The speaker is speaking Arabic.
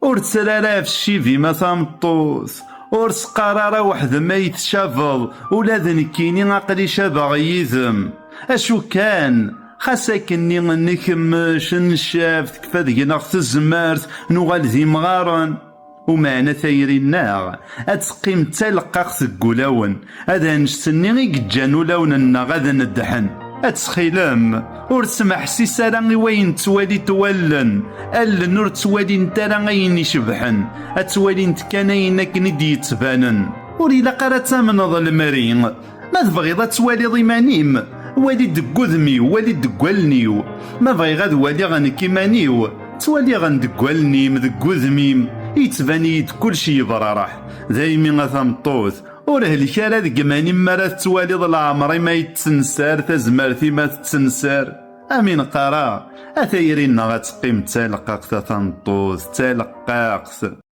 ور تسرارا في الشيفي ما تمطوس، ور سقرارا وحد ما يتشافض ولا ذنكيني عقلي شابغ يذم. اشو كان خاساكني نكمش نشاف تكفى دينا الزمارت نوغال ذي مغارن. ومعنا ثايري الناغ اتقيم تلقاق تقولاون هذا نشتني غيك جانو لوننا غادا ندحن. اتسخيلم ور تسمح سيسارا وين توالي تولن ال نور توالي نتارا غين يشبحن اتوالي نتكانين كن يتبانن. وري لقرا تامنض المرين ما تبغيض توالي ضيمانيم والي دقوذميو والي دقوالنيو ما بغي غاد والي غنكيمانيو توالي غندقوالنيم دقوذميم يتباني كلشي يبرارح دايمي غثمطوث وراه الكارا دقماني مرا تواليض العمري ما يتسنسار تزمارتي ما تتسنسار. امين قرا اثيرينا غتقيم تالقاق تنطوث تالقاق.